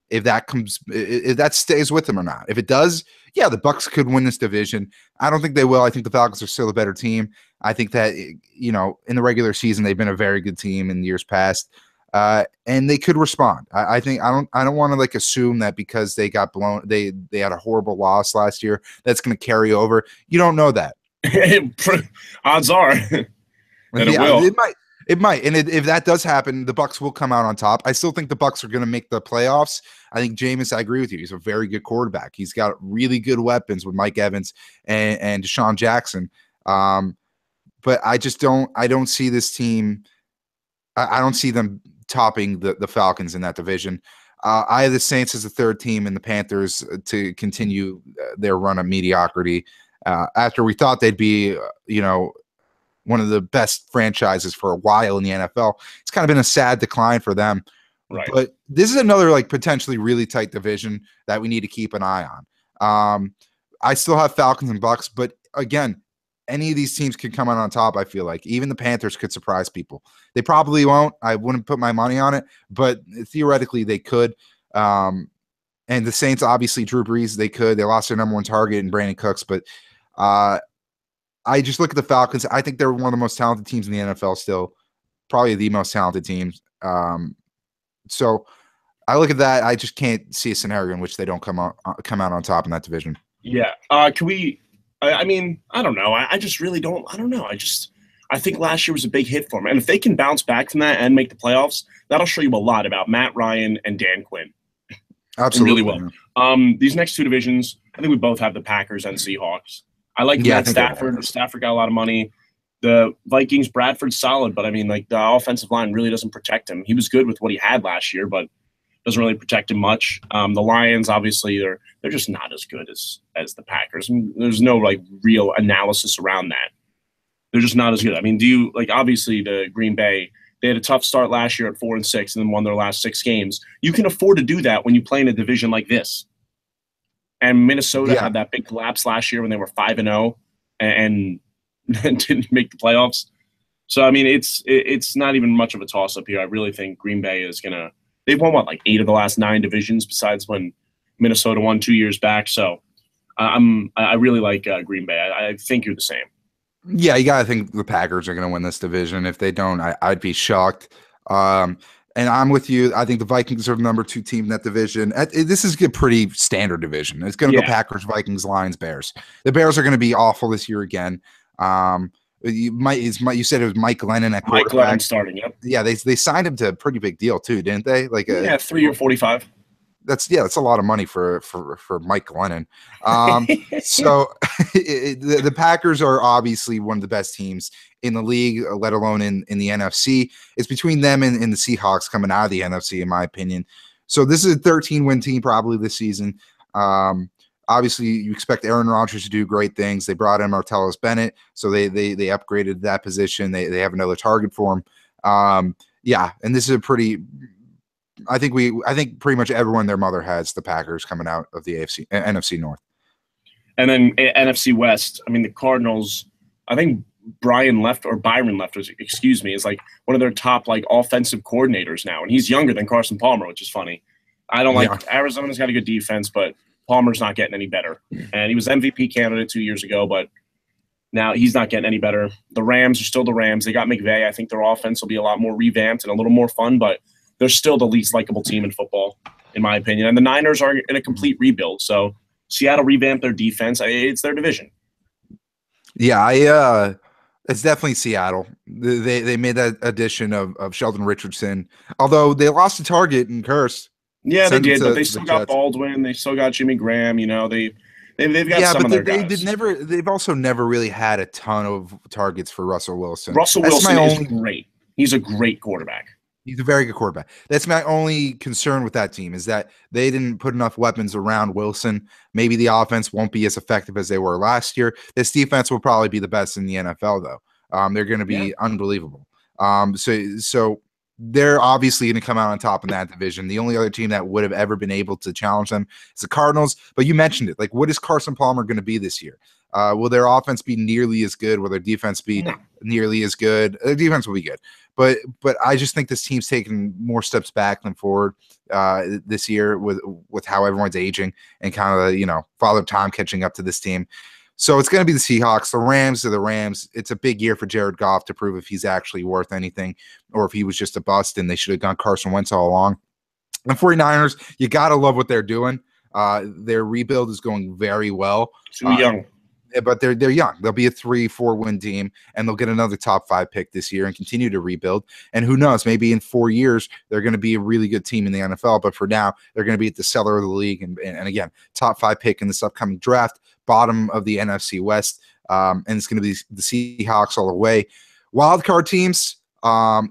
S2: if that stays with them or not. If it does, yeah, the Bucs could win this division. I don't think they will. I think the Falcons are still a better team. I think that in the regular season they've been a very good team in years past. And they could respond. I don't want to like assume that because they got blown, they had a horrible loss last year, that's going to carry over. You don't know that.
S1: Odds are that it will.
S2: It might. And if that does happen, the Bucs will come out on top. I still think the Bucs are going to make the playoffs. I think Jameis, I agree with you. He's a very good quarterback. He's got really good weapons with Mike Evans and Deshaun Jackson. But I don't see this team. I don't see them topping the Falcons in that division. I have the Saints as the third team and the Panthers to continue their run of mediocrity. After we thought they'd be, one of the best franchises for a while in the NFL, it's kind of been a sad decline for them.
S1: Right.
S2: But this is another like potentially really tight division that we need to keep an eye on. I still have Falcons and Bucs, but again, any of these teams could come out on top. I feel like even the Panthers could surprise people. They probably won't. I wouldn't put my money on it, but theoretically they could. And the Saints, obviously Drew Brees, they could. They lost their number one target in Brandon Cooks, but I just look at the Falcons. I think they're one of the most talented teams in the NFL still, probably the most talented teams. So I look at that. I just can't see a scenario in which they don't come out on top in that division.
S1: Yeah. Can we? I mean, I don't know. I just really don't. I don't know. I think last year was a big hit for them, and if they can bounce back from that and make the playoffs, that'll show you a lot about Matt Ryan and Dan Quinn.
S2: Absolutely,
S1: really will. These next two divisions, I think we both have the Packers and Seahawks. I like Matt Stafford. Stafford got a lot of money. The Vikings, Bradford's solid, but I mean, like the offensive line really doesn't protect him. He was good with what he had last year, but doesn't really protect him much. The Lions, obviously, they're just not as good as the Packers. And there's no like real analysis around that. They're just not as good. I mean, obviously the Green Bay, they had a tough start last year at 4-6 and then won their last 6 games. You can afford to do that when you play in a division like this. And Minnesota had that big collapse last year when they were 5-0 and didn't make the playoffs. So I mean, it's not even much of a toss up here. I really think Green Bay is gonna. They've won like 8 of the last 9 divisions, besides when Minnesota won 2 years back. So I really like Green Bay. I think you're the same.
S2: Yeah, you gotta think the Packers are gonna win this division. If they don't, I'd be shocked. And I'm with you. I think the Vikings are the number 2 team in that division. This is a pretty standard division. It's going to go Packers, Vikings, Lions, Bears. The Bears are going to be awful this year again. You said it was Mike Glennon at quarterback.
S1: Mike Glennon starting, yep.
S2: Yeah, they signed him to a pretty big deal too, didn't they? Like
S1: 3 or 45.
S2: That's a lot of money for Mike Glennon. So the Packers are obviously one of the best teams in the league, let alone in the NFC. It's between them and the Seahawks coming out of the NFC, in my opinion. So this is a 13-win team probably this season. I Obviously, you expect Aaron Rodgers to do great things. They brought in Martellus Bennett, so they upgraded that position. They have another target for him. Yeah, and this is a pretty. I think pretty much everyone and their mother has the Packers coming out of the NFC North.
S1: And then NFC West, I mean, the Cardinals, I think Byron Leftwich, excuse me, is like one of their top like offensive coordinators now. And he's younger than Carson Palmer, which is funny. I don't like Arizona's got a good defense, but Palmer's not getting any better. And he was MVP candidate 2 years ago, but now he's not getting any better. The Rams are still the Rams. They got McVay. I think their offense will be a lot more revamped and a little more fun, but they're still the least likable team in football, in my opinion. And the Niners are in a complete rebuild. So Seattle revamped their defense. It's their division.
S2: Yeah, it's definitely Seattle. They made that addition of Sheldon Richardson, although they lost the target and cursed.
S1: Yeah, they did, but they still got Baldwin. They still got Jimmy Graham. You know, they've got some of their guys.
S2: They've also never really had a ton of targets for Russell Wilson.
S1: Russell Wilson is great. He's a great quarterback.
S2: He's a very good quarterback. That's my only concern with that team is that they didn't put enough weapons around Wilson. Maybe the offense won't be as effective as they were last year. This defense will probably be the best in the NFL, though. They're going to be unbelievable. So they're obviously going to come out on top in that division. The only other team that would have ever been able to challenge them is the Cardinals. But you mentioned it. Like, what is Carson Palmer going to be this year? Will their offense be nearly as good? Will their defense be nearly as good? Their defense will be good. But I just think this team's taken more steps back than forward this year with how everyone's aging and kind of, Father Time catching up to this team. So it's going to be the Seahawks. The Rams are the Rams. It's a big year for Jared Goff to prove if he's actually worth anything or if he was just a bust and they should have gone Carson Wentz all along. The 49ers, you got to love what they're doing. Their rebuild is going very well.
S1: Too young.
S2: But they're young. They'll be a 3-4 win team, and they'll get another top 5 pick this year and continue to rebuild. And who knows? Maybe in 4 years they're going to be a really good team in the NFL. But for now, they're going to be at the cellar of the league, and again, top 5 pick in this upcoming draft, bottom of the NFC West, and it's going to be the Seahawks all the way. Wild card teams,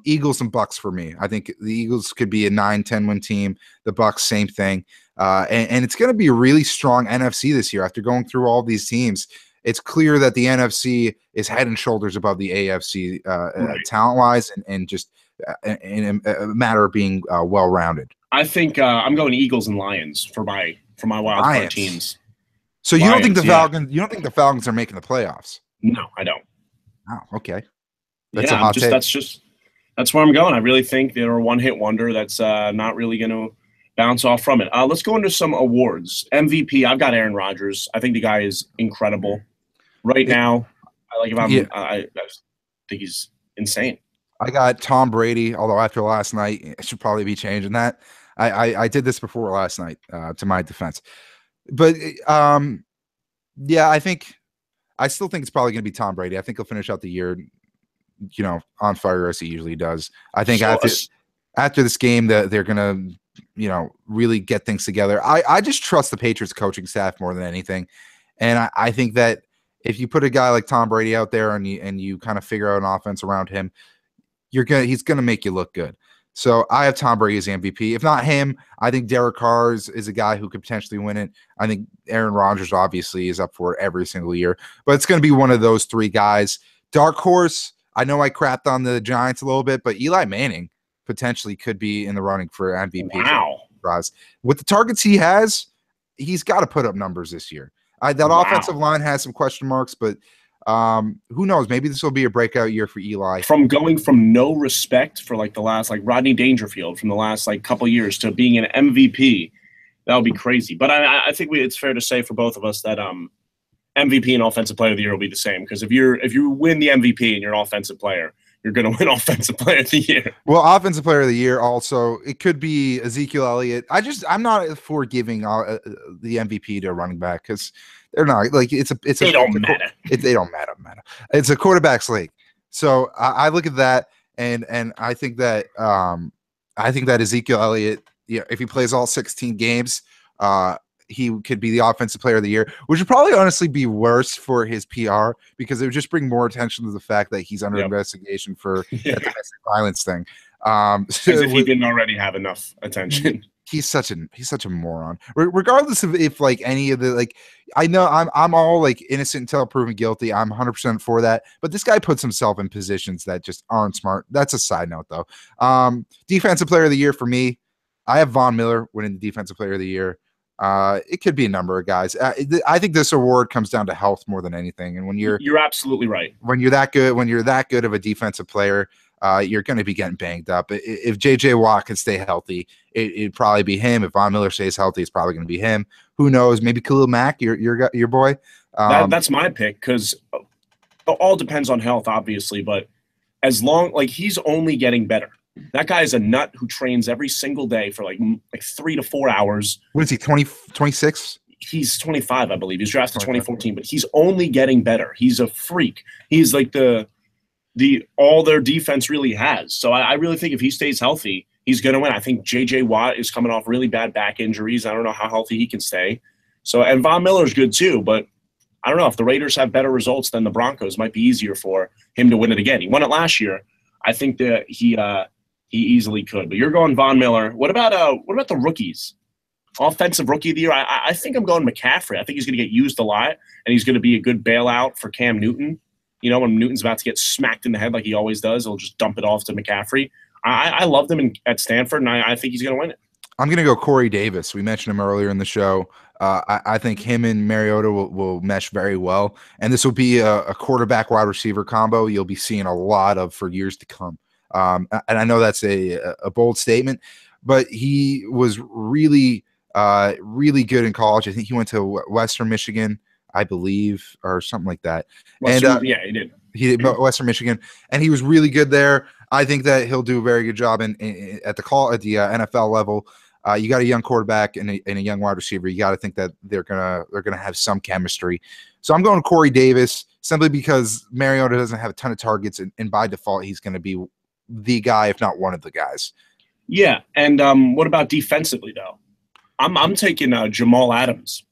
S2: Eagles and Bucks for me. I think the Eagles could be a 9-10 win team. The Bucks, same thing. And it's going to be a really strong NFC this year. After going through all these teams, it's clear that the NFC is head and shoulders above the AFC talent-wise and just in a matter of being well-rounded.
S1: I think I'm going Eagles and Lions for my wild card teams.
S2: So you don't think the Falcons? You don't think the Falcons are making the playoffs?
S1: No, I don't.
S2: Oh, okay. That's a hot take.
S1: That's where I'm going. I really think they're a one-hit wonder that's not really going to bounce off from it. Let's go into some awards. MVP, I've got Aaron Rodgers. I think the guy is incredible. Right now, I think he's insane.
S2: I got Tom Brady, although after last night, I should probably be changing that. I did this before last night, to my defense. But, I still think it's probably going to be Tom Brady. I think he'll finish out the year, on fire as he usually does. I think after this game that they're going to, really get things together. I just trust the Patriots coaching staff more than anything. And I think that if you put a guy like Tom Brady out there and you kind of figure out an offense around him, he's going to make you look good. So I have Tom Brady as MVP. If not him, I think Derek Carr is a guy who could potentially win it. I think Aaron Rodgers obviously is up for it every single year, but it's going to be one of those 3 guys. Dark horse, I know I crapped on the Giants a little bit, but Eli Manning potentially could be in the running for MVP.
S1: Wow.
S2: With the targets he has, he's got to put up numbers this year. Offensive line has some question marks, but who knows? Maybe this will be a breakout year for Eli.
S1: From going from no respect for the last Rodney Dangerfield from the last couple years to being an MVP, that would be crazy. But I think it's fair to say for both of us that MVP and Offensive Player of the Year will be the same, because if you win the MVP and you're an offensive player, you're going to win Offensive Player of the Year.
S2: Well, Offensive Player of the Year also, it could be Ezekiel Elliott. I'm not for giving the MVP to a running back because they're not they don't matter. They don't matter. It's a quarterback's league. So I look at that and I think that Ezekiel Elliott, if he plays all 16 games, he could be the Offensive Player of the Year, which would probably honestly be worse for his PR because it would just bring more attention to the fact that he's under investigation for that domestic violence thing.
S1: As if he didn't already have enough attention.
S2: he's such a moron. Regardless of if like any of the like, I know I'm all like innocent until proven guilty. I'm 100% for that. But this guy puts himself in positions that just aren't smart. That's a side note though. Defensive player of the year for me, I have Von Miller winning the defensive player of the year. It could be a number of guys. I think this award comes down to health more than anything. And
S1: You're absolutely right.
S2: when you're that good of a defensive player, you're going to be getting banged up. If JJ Watt can stay healthy, it'd probably be him. If Von Miller stays healthy, it's probably going to be him. Who knows? Maybe Khalil Mack, your boy.
S1: That's my pick because it all depends on health, obviously. But as long like he's only getting better. That guy is a nut who trains every single day for like 3 to 4 hours.
S2: What is he? 26?
S1: He's 25, I believe. He was drafted 2014, but he's only getting better. He's a freak. He's like the all their defense really has. So I really think if he stays healthy, he's going to win. I think J.J. Watt is coming off really bad back injuries. I don't know how healthy he can stay. So and Von Miller's good too, but I don't know if the Raiders have better results than the Broncos. It might be easier for him to win it again. He won it last year. I think that he easily could. But you're going Von Miller. What about the rookies? Offensive rookie of the year. I think I'm going McCaffrey. I think he's going to get used a lot, and he's going to be a good bailout for Cam Newton. You know, when Newton's about to get smacked in the head like he always does, he'll just dump it off to McCaffrey. I loved him at Stanford, and I think he's going to win it.
S2: I'm going to go Corey Davis. We mentioned him earlier in the show. I think him and Mariota will mesh very well, and this will be a quarterback wide receiver combo you'll be seeing a lot of for years to come. And I know that's a bold statement, but he was really good in college. I think he went to Western Michigan, I believe, or something like that.
S1: Yeah, he did.
S2: He did Western Michigan, and he was really good there. I think that he'll do a very good job at the NFL level. You got a young quarterback and a young wide receiver. You got to think that they're gonna have some chemistry. So I'm going Corey Davis simply because Mariota doesn't have a ton of targets, and by default, he's going to be the guy, if not one of the guys.
S1: Yeah, and what about defensively though? I'm taking Jamal Adams.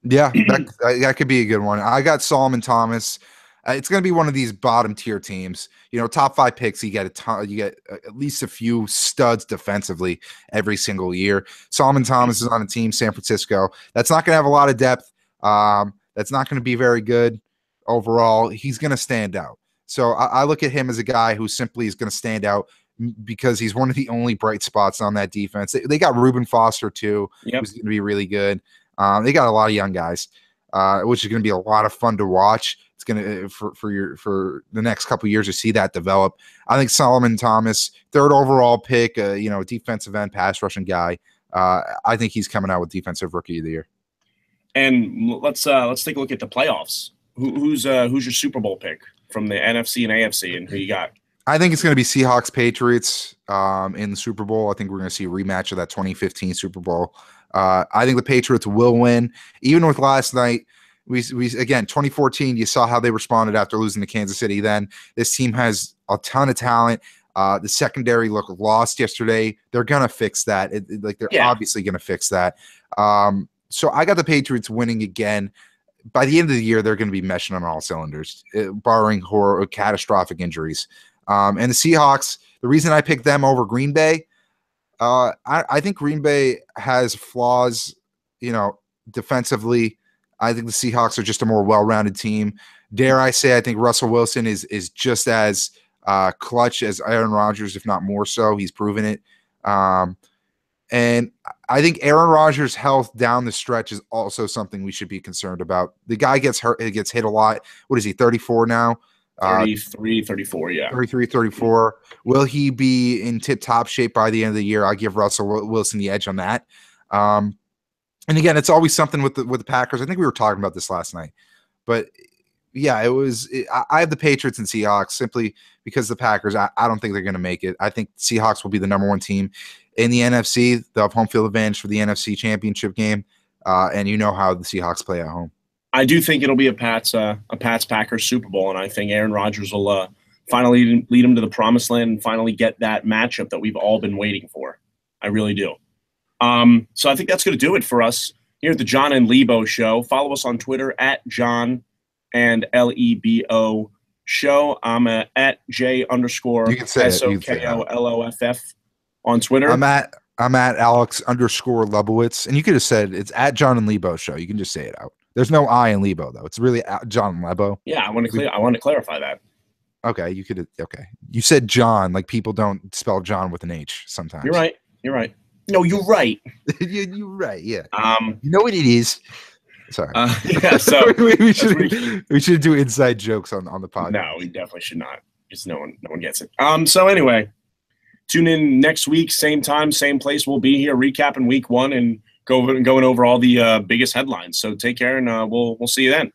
S2: Yeah, that could be a good one. I got Solomon Thomas. It's going to be one of these bottom tier teams. You know, top 5 picks. You get a ton. You get at least a few studs defensively every single year. Solomon Thomas is on a team, San Francisco. That's not going to have a lot of depth. That's not going to be very good overall. He's going to stand out. So I look at him as a guy who simply is going to stand out because he's one of the only bright spots on that defense. They got Reuben Foster too, who's going to be really good. They got a lot of young guys, which is going to be a lot of fun to watch. It's going to for the next couple of years to see that develop. I think Solomon Thomas, 3rd overall pick, defensive end, pass rushing guy. I think he's coming out with defensive rookie of the year. And
S1: let's take a look at the playoffs. Who's your Super Bowl pick from the NFC and AFC, and who you got?
S2: I think it's going to be Seahawks Patriots in the Super Bowl. I think we're going to see a rematch of that 2015 Super Bowl. I think the Patriots will win, even with last night. We again 2014. You saw how they responded after losing to Kansas City. Then this team has a ton of talent. The secondary looked lost yesterday. They're gonna fix that. They're obviously gonna fix that. So I got the Patriots winning again. By the end of the year, they're going to be meshing on all cylinders, barring catastrophic injuries. And the Seahawks, the reason I picked them over Green Bay, I think Green Bay has flaws, defensively. I think the Seahawks are just a more well-rounded team. Dare I say, I think Russell Wilson is just as clutch as Aaron Rodgers, if not more so. He's proven it. And I think Aaron Rodgers' health down the stretch is also something we should be concerned about. The guy gets hurt, he gets hit a lot. What is he, 34 now?
S1: 33, 34, yeah.
S2: 33, 34. Will he be in tip-top shape by the end of the year? I give Russell Wilson the edge on that. And again, it's always something with the Packers. I think we were talking about this last night. But, yeah, I have the Patriots and Seahawks simply because the Packers, I don't think they're going to make it. I think Seahawks will be the number 1 team in the NFC. They'll have home field advantage for the NFC Championship game. And you know how the Seahawks play at home.
S1: I do think it'll be a Pats-Packers Super Bowl, and I think Aaron Rodgers will finally lead them to the promised land and finally get that matchup that we've all been waiting for. I really do. So I think that's going to do it for us here at the Jon and Lebo Show. Follow us on Twitter at Jon and Lebo Show. I'm at J_SOKOLOFF on Twitter.
S2: I'm at I'm at Alex_Lebowitz, and you could have said it's at Jon and Lebo show. You can just say it out. There's no I in Lebo though. It's really at Jon and Lebo.
S1: Yeah, I want to clarify that.
S2: Okay, you could. Okay, you said John. Like people don't spell John with an H sometimes.
S1: You're right. You're right. No, you're right.
S2: You're right. Yeah.
S1: You
S2: know what it is. Sorry.
S1: Yeah. So
S2: we should do inside jokes on the podcast.
S1: No, we definitely should not. Because no one gets it. So anyway, tune in next week, same time, same place. We'll be here recapping week 1 and going over all the biggest headlines. So take care, and we'll see you then.